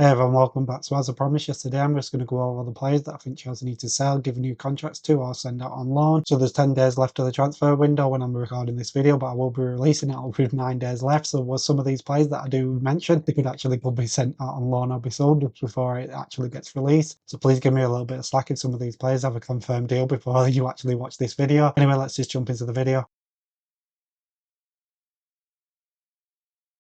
Hey everyone, welcome back. So as I promised yesterday, I'm just going to go over the players that I think Chelsea need to sell, give new contracts to, or send out on loan. So there's 10 days left of the transfer window when I'm recording this video, but I will be releasing it with 9 days left. So with some of these players that I do mention, they could actually be sent out on loan or be sold just before it actually gets released. So please give me a little bit of slack if some of these players have a confirmed deal before you actually watch this video. Anyway, let's just jump into the video.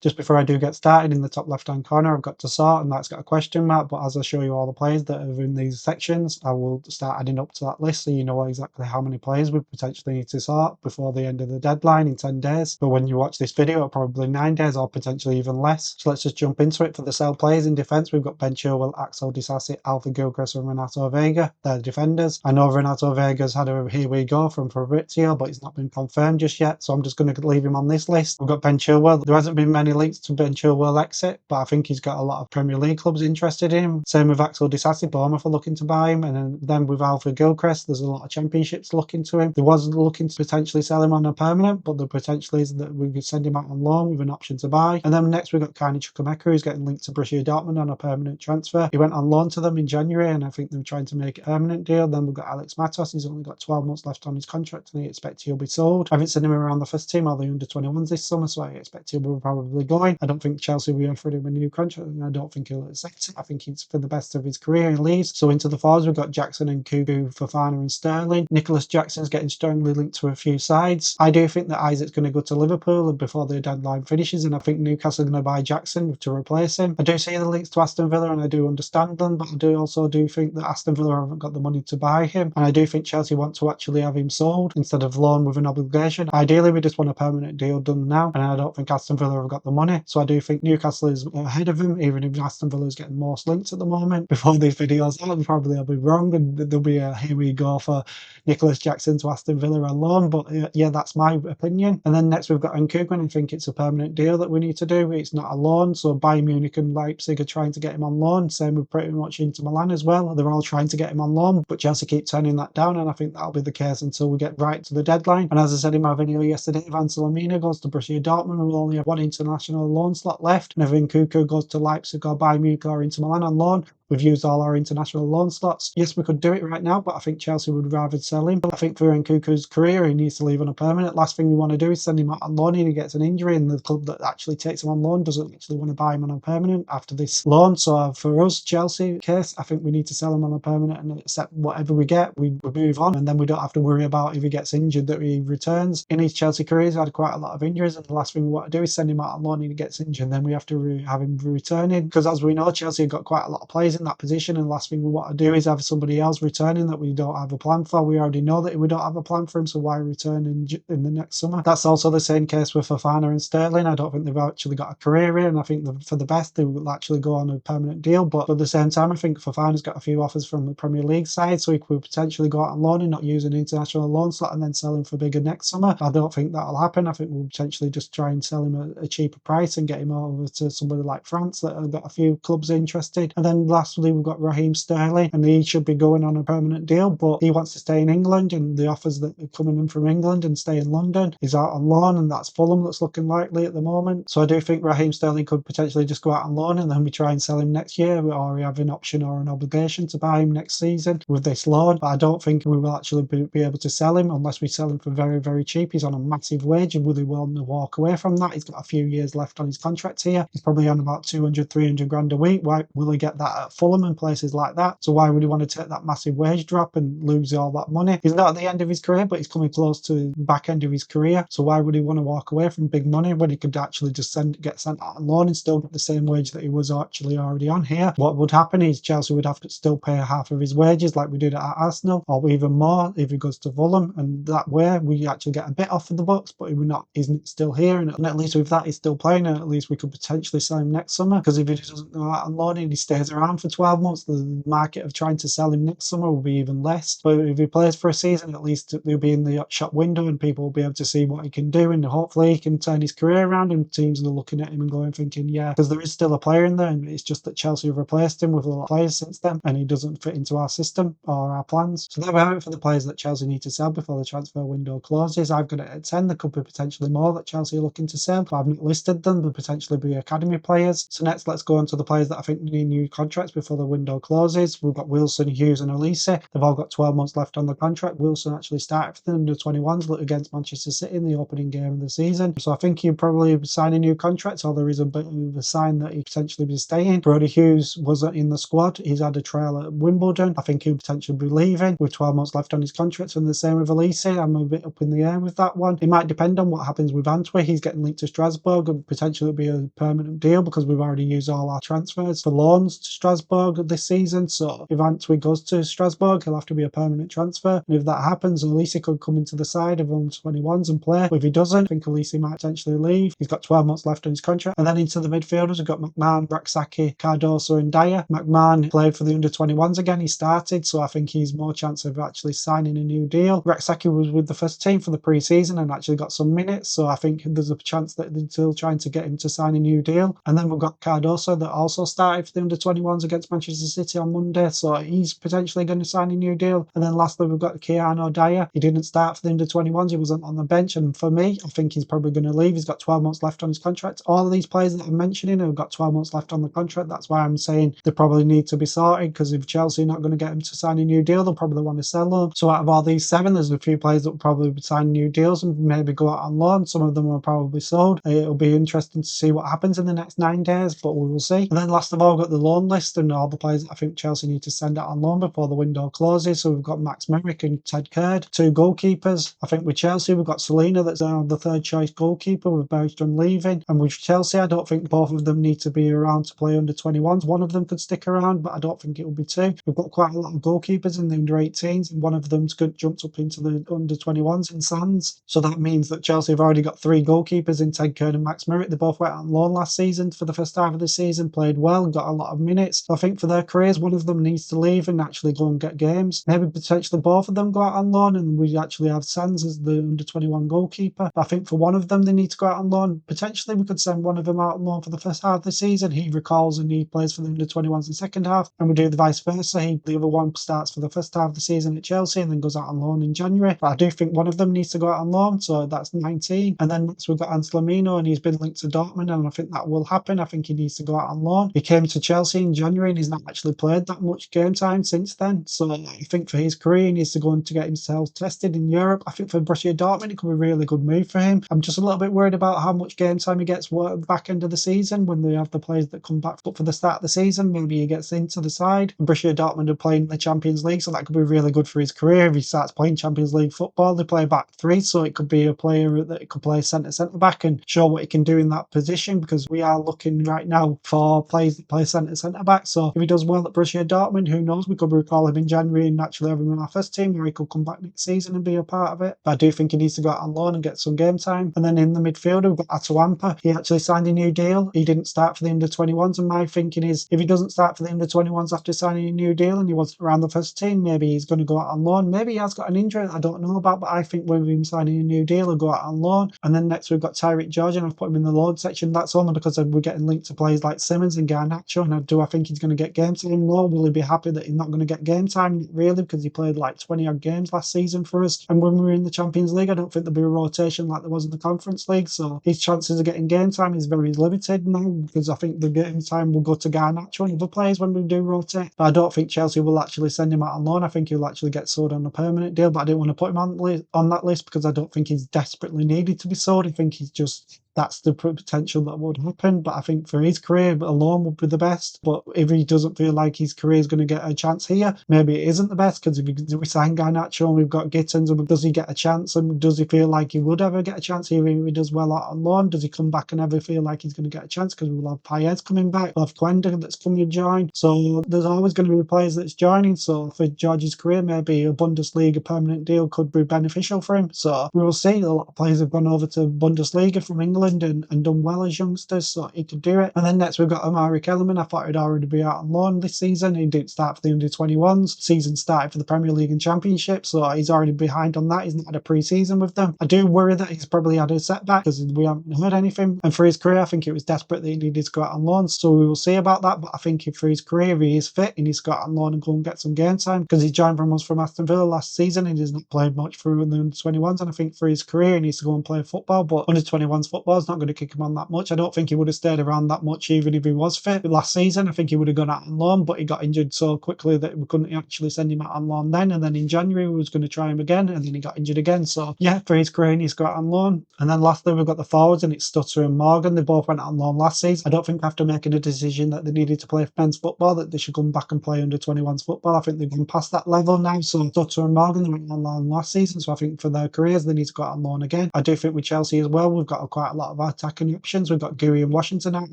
Just before I do get started, in the top left hand corner I've got to sort, and that's got a question mark, but as I show you all the players that are in these sections, I will start adding up to that list so you know exactly how many players we potentially need to sort before the end of the deadline in 10 days. But when you watch this video, probably 9 days or potentially even less. So let's just jump into it. For the sell players in defence, we've got Ben Chilwell, Axel, Disasi, Alfie, Gilchrist and Renato Vega. They're the defenders. I know Renato Vega's had a here we go from Fabrizio, but it's not been confirmed just yet, so I'm just going to leave him on this list. We've got Ben Chilwell. There hasn't been many links to Ben Chilwell exit, but I think he's got a lot of Premier League clubs interested in him. Same with Axel Disasi, Bournemouth are looking to buy him, and then with Alfie Gilchrist, there's a lot of championships looking to him. There was looking to potentially sell him on a permanent, but the potential is that we could send him out on loan with an option to buy. And then next we've got Carney Chukwuemeka, who's getting linked to Borussia Dortmund on a permanent transfer. He went on loan to them in January, and I think they're trying to make it a permanent deal. Then we've got Alex Matos, he's only got 12 months left on his contract, and I expect he'll be sold. I haven't seen him around the first team or the under-21s this summer, so I expect he'll be probably going. I don't think Chelsea will offer him a new contract, and I don't think he'll accept it. I think he's for the best of his career in Leeds. So into the forwards, we've got Jackson and Nkunku, Fofana and Sterling. Nicolas Jackson's getting strongly linked to a few sides. I do think that Isaac's going to go to Liverpool before the deadline finishes, and I think Newcastle are going to buy Jackson to replace him. I do see the links to Aston Villa, and I do understand them, but I do also think that Aston Villa haven't got the money to buy him, and I do think Chelsea want to actually have him sold instead of loan with an obligation. Ideally, we just want a permanent deal done now, and I don't think Aston Villa have got the money, so I do think Newcastle is ahead of him, even if Aston Villa is getting most links at the moment. Before these videos out, probably I'll be wrong, and there'll be a here we go for Nicolas Jackson to Aston Villa on loan, but yeah, that's my opinion. And then next we've got Nkunku, and I think it's a permanent deal that we need to do. It's not a loan, so Bayern Munich and Leipzig are trying to get him on loan. Same with pretty much Inter Milan as well. They're all trying to get him on loan, but Chelsea keep turning that down, and I think that'll be the case until we get right to the deadline. And as I said in my video yesterday, if Anselmino goes to Borussia Dortmund, we'll only have one international loan slot left, and if Nkunku goes to Leipzig or Bayern Munich or Inter Milan on loan, we've used all our international loan slots. Yes, we could do it right now, but I think Chelsea would rather sell him. But I think for Nkunku's career, he needs to leave on a permanent. Last thing we want to do is send him out on loan and he gets an injury, and the club that actually takes him on loan doesn't actually want to buy him on a permanent after this loan. So for us, Chelsea case, I think we need to sell him on a permanent and accept whatever we get. We move on, and then we don't have to worry about if he gets injured that he returns. In his Chelsea career, he's had quite a lot of injuries, and the last thing we want to do is send him out on loan and he gets injured, and then we have to have him returning. Because as we know, Chelsea have got quite a lot of players in that position, and the last thing we want to do is have somebody else returning that we don't have a plan for. We already know that we don't have a plan for him, so why return in the next summer? That's also the same case with Fofana and Sterling. I don't think they've actually got a career here, and I think for the best they will actually go on a permanent deal. But at the same time, I think Fofana's got a few offers from the Premier League side, so he could potentially go out on loan and not use an international loan slot and then sell him for bigger next summer. I don't think that'll happen. I think we'll potentially just try and sell him a cheaper price and get him over to somebody like France that have got a few clubs interested. And then lastly, we've got Raheem Sterling, and he should be going on a permanent deal, but he wants to stay in England, and the offers that are coming in from England and stay in London is out on loan, and that's Fulham that's looking likely at the moment. So I do think Raheem Sterling could potentially just go out on loan, and then we try and sell him next year, or we have an option or an obligation to buy him next season with this loan. But I don't think we will actually be able to sell him unless we sell him for very, very cheap. He's on a massive wage, and will he want to walk away from that? He's got a few years left on his contract here. He's probably on about 200, 300 grand a week. Why will he get that at Fulham and places like that? So why would he want to take that massive wage drop and lose all that money? He's not at the end of his career, but he's coming close to the back end of his career. So why would he want to walk away from big money when he could actually just get sent out on loan and still get the same wage that he was actually already on here? What would happen is Chelsea would have to still pay half of his wages like we did at Arsenal, or even more if he goes to Fulham, and that way we actually get a bit off of the books, but he's still here, and at least with that he's still playing, and at least we could potentially sell him next summer, because if he doesn't go out on loan and he stays around for 12 months, the market of trying to sell him next summer will be even less. But if he plays for a season, at least he'll be in the shop window and people will be able to see what he can do, and hopefully he can turn his career around and teams are looking at him and going thinking, yeah, because there is still a player in there, and it's just that Chelsea have replaced him with a lot of players since then and he doesn't fit into our system or our plans. So there we have it for the players that Chelsea need to sell before the transfer window closes. I've got it at 10. There could be potentially more that Chelsea are looking to sell, but I've not listed them. There'll potentially be academy players. So next, let's go on to the players that I think need new contracts before the window closes. We've got Wilson, Hughes and Olise. They've all got 12 months left on the contract. Wilson actually started for the under-21s against Manchester City in the opening game of the season. So I think he'll probably sign a new contract, or there is a bit of a sign that he potentially be staying. Brody Hughes wasn't in the squad. He's had a trial at Wimbledon. I think he'll potentially be leaving with 12 months left on his contract, and the same with Olise. I'm a bit up in the air with that one. It might depend on what happens with Antwi. He's getting linked to Strasbourg and potentially it'll be a permanent deal because we've already used all our transfers for loans to Strasbourg this season. So if Antwi goes to Strasbourg, he'll have to be a permanent transfer. And if that happens, Olise could come into the side of under 21s and play. But if he doesn't, I think Olise might potentially leave. He's got 12 months left on his contract. And then into the midfielders, we've got McMahon, Rak-Sakyi, Cardoso and Dyer. McMahon played for the under 21s again. He started, so I think he's more chance of actually signing a new deal. Rak-Sakyi was with the first team for the pre-season and actually got some minutes, so I think there's a chance that they're still trying to get him to sign a new deal. And then we've got Cardoso that also started for the under 21s against Manchester City on Monday, so he's potentially going to sign a new deal. And then lastly, we've got Kiano Dyer. He didn't start for the under 21s, he wasn't on the bench, and for me, I think he's probably going to leave. He's got 12 months left on his contract. All of these players that I'm mentioning have got 12 months left on the contract. That's why I'm saying they probably need to be sorted, because if Chelsea are not going to get him to sign a new deal, they'll probably want to sell him. So out of all these 7, there's a few players that will probably sign new deals and maybe go out on loan. Some of them are probably sold. It'll be interesting to see what happens in the next 9 days, but we will see. And then last of all, we've got the loan list and all the players that I think Chelsea need to send out on loan before the window closes. So we've got Max Merrick and Ted Kurd, 2 goalkeepers. I think with Chelsea, we've got Selena, that's the 3rd choice goalkeeper, with Bergstrom leaving. And with Chelsea, I don't think both of them need to be around to play under 21s. One of them could stick around, but I don't think it will be 2. We've got quite a lot of goalkeepers in the under 18s, and one of them's jumped up into the under 21s in Sands. So that means that Chelsea have already got 3 goalkeepers in Ted Kurd and Max Merrick. They both went on loan last season for the first half of the season, played well, got a lot of minutes. I think for their careers, one of them needs to leave and actually go and get games. Maybe potentially both of them go out on loan and we actually have Sands as the under 21 goalkeeper. I think for one of them, they need to go out on loan. Potentially we could send one of them out on loan for the first half of the season. He recalls and he plays for the under 21s in the second half, and we do the vice versa. The other one starts for the first half of the season at Chelsea and then goes out on loan in January. But I do think one of them needs to go out on loan, so that's 19. And then next we've got Anselmino, and he's been linked to Dortmund, and I think that will happen. I think he needs to go out on loan. He came to Chelsea in January and he's not actually played that much game time since then. So I think for his career, he needs to go on to get himself tested in Europe. I think for Borussia Dortmund, it could be a really good move for him. I'm just a little bit worried about how much game time he gets at the back end of the season when they have the players that come back. But for the start of the season, maybe he gets into the side. And Borussia Dortmund are playing the Champions League, so that could be really good for his career. If he starts playing Champions League football, they play back 3, so it could be a player that could play centre-back and show what he can do in that position, because we are looking right now for players that play centre-back. So if he does well at Borussia Dortmund, who knows, we could recall him in January and actually have him in our first team, or he could come back next season and be a part of it. But I do think he needs to go out on loan and get some game time. And then in the midfield, we've got Ampah. He actually signed a new deal. He didn't start for the under 21s, and my thinking is if he doesn't start for the under 21s after signing a new deal and he wasn't around the first team, maybe he's going to go out on loan. Maybe he has got an injury I don't know about, but I think with him signing a new deal, he'll go out on loan. And then next we've got Tyrique George, and I've put him in the loan section. That's only because we're getting linked to players like Simmons and Garnacho, and do I think he's going to get game time? No. Will he be happy that he's not going to get game time? Not really, because he played like 20 odd games last season for us. And when we were in the Champions League, I don't think there'll be a rotation like there was in the Conference League, so his chances of getting game time is very limited now, because I think the game time will go to Garnacho and other players when we do rotate. But I don't think Chelsea will actually send him out on loan. I think he'll actually get sold on a permanent deal, but I didn't want to put him on that list because I don't think he's desperately needed to be sold. I think he's just that's the potential that would happen. But I think for his career, a loan would be the best. But if he doesn't feel like his career is going to get a chance here, maybe it isn't the best, because if we sign Garnacho and we've got Gittins, and does he get a chance, and does he feel like he would ever get a chance here if he does well out on loan? Does he come back and ever feel like he's going to get a chance? Because we'll have Payet coming back, we'll have Quenda that's coming to join. So there's always going to be players that's joining. So for George's career, maybe a Bundesliga permanent deal could be beneficial for him. So we will see. A lot of players have gone over to Bundesliga from England England and done well as youngsters, so he could do it. And then next we've got Omari Kellyman. I thought he'd already be out on loan this season. He didn't start for the under-21s. Season started for the Premier League and Championship, so he's already behind on that. He's not had a pre-season with them. I do worry that he's probably had a setback because we haven't heard anything. And for his career, I think it was desperate that he needed to go out on loan, so we will see about that. But I think if for his career, if he is fit, he needs to go out on loan and go and get some game time, because he joined from us from Aston Villa last season and he's not played much for the under-21s. And I think for his career, he needs to go and play football. But under-21s football is not going to kick him on that much. I don't think he would have stayed around that much even if he was fit. Last season, I think he would have gone out on loan, but he got injured so quickly that we couldn't actually send him out on loan then. And then in January, we was going to try him again, and then he got injured again. So yeah, for his career, he's got on loan. And then lastly, we've got the forwards, and it's Stutter and Morgan. They both went out on loan last season. I don't think after making a decision that they needed to play men's football, that they should come back and play under-21s football. I think they've gone past that level now. So Stutter and Morgan, they went on loan last season. So I think for their careers, they need to go out on loan again. I do think with Chelsea as well, we've got quite a lot of attacking options. We've got Gui and Washington out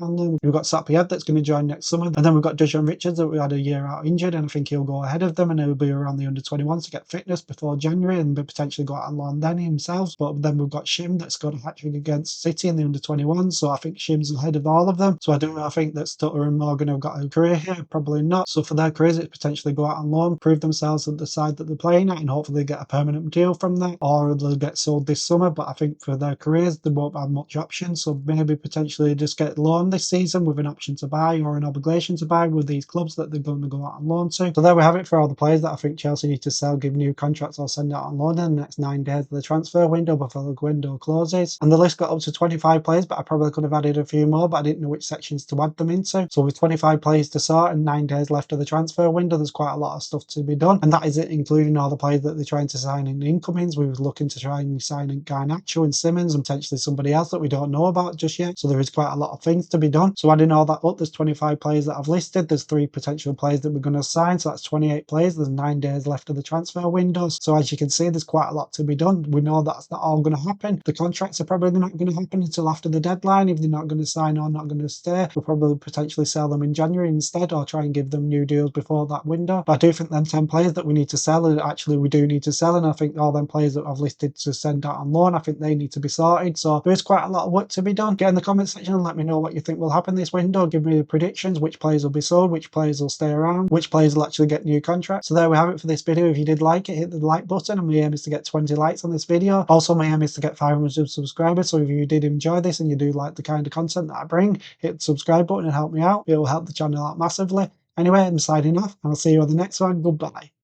on loan. We've got Sappiad that's going to join next summer. And then we've got Dejan Richards that we had a year out injured, and I think he'll go ahead of them and he'll be around the under-21s to get fitness before January and potentially go out on loan then himself. But then we've got Shim that scored a hat-trick against City in the under-21s, so I think Shim's ahead of all of them. So I think that Stutter and Morgan have got a career here, probably not. So for their careers, it's potentially go out on loan, prove themselves at the side that they're playing at, and hopefully get a permanent deal from that, or they'll get sold this summer. But I think for their careers, they won't have much options, so maybe potentially just get loan this season with an option to buy or an obligation to buy with these clubs that they're going to go out on loan to. So there we have it for all the players that I think Chelsea need to sell, give new contracts or send out on loan in the next 9 days of the transfer window before the window closes. And the list got up to 25 players, but I probably could have added a few more, but I didn't know which sections to add them into. So with 25 players to sort and 9 days left of the transfer window, there's quite a lot of stuff to be done. And that is it, including all the players that they're trying to sign in the incomings. We were looking to try and sign in Garnacho and Simmons and potentially somebody else that we don't know about just yet. So there is quite a lot of things to be done. So adding all that up, there's 25 players that I've listed. There's 3 potential players that we're going to sign. So that's 28 players. There's 9 days left of the transfer windows. So as you can see, there's quite a lot to be done. We know that's not all going to happen. The contracts are probably not going to happen until after the deadline. If they're not going to sign or not going to stay, we'll probably potentially sell them in January instead, or try and give them new deals before that window. But I do think them 10 players that we need to sell, and actually we do need to sell, and I think all them players that I've listed to send out on loan, I think they need to be sorted. So there is quite a lot of work to be done. Get in the comment section and let me know what you think will happen this window. Give me the predictions, which players will be sold, which players will stay around, which players will actually get new contracts. So there we have it for this video. If you did like it, hit the like button, and my aim is to get 20 likes on this video. Also, my aim is to get 500 subscribers, so if you did enjoy this and you do like the kind of content that I bring, hit the subscribe button and help me out. It will help the channel out massively. Anyway, I'm signing off, and I'll see you on the next one. Goodbye.